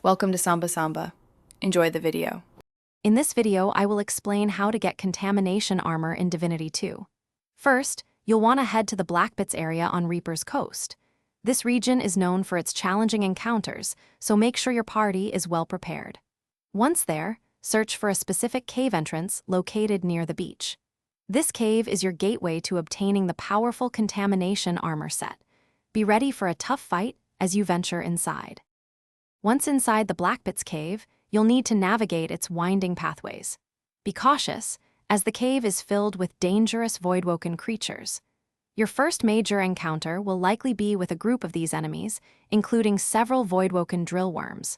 Welcome to Samba Samba. Enjoy the video. In this video, I will explain how to get Contamination Armor in Divinity 2. First, you'll want to head to the Blackbits area on Reaper's Coast. This region is known for its challenging encounters, so make sure your party is well prepared. Once there, search for a specific cave entrance located near the beach. This cave is your gateway to obtaining the powerful Contamination Armor set. Be ready for a tough fight as you venture inside. Once inside the Blackbits cave, you'll need to navigate its winding pathways. Be cautious, as the cave is filled with dangerous Voidwoken creatures. Your first major encounter will likely be with a group of these enemies, including several Voidwoken drillworms.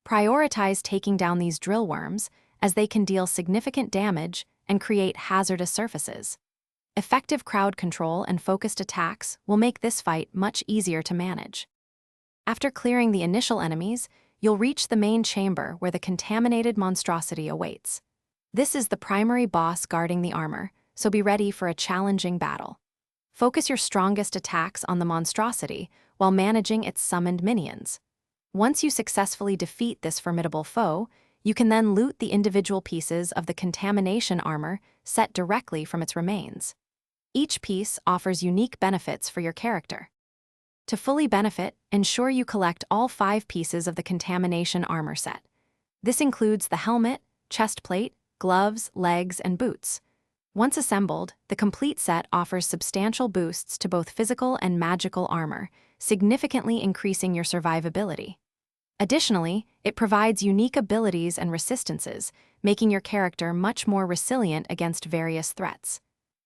Prioritize taking down these drillworms, as they can deal significant damage and create hazardous surfaces. Effective crowd control and focused attacks will make this fight much easier to manage. After clearing the initial enemies, you'll reach the main chamber where the contaminated monstrosity awaits. This is the primary boss guarding the armor, so be ready for a challenging battle. Focus your strongest attacks on the monstrosity while managing its summoned minions. Once you successfully defeat this formidable foe, you can then loot the individual pieces of the Contamination Armor set directly from its remains. Each piece offers unique benefits for your character. To fully benefit, ensure you collect all 5 pieces of the Contamination Armor set. This includes the helmet, chest plate, gloves, legs, and boots. Once assembled, the complete set offers substantial boosts to both physical and magical armor, significantly increasing your survivability. Additionally, it provides unique abilities and resistances, making your character much more resilient against various threats.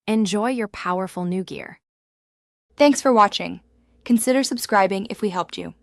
Enjoy your powerful new gear. Thanks for watching. Consider subscribing if we helped you.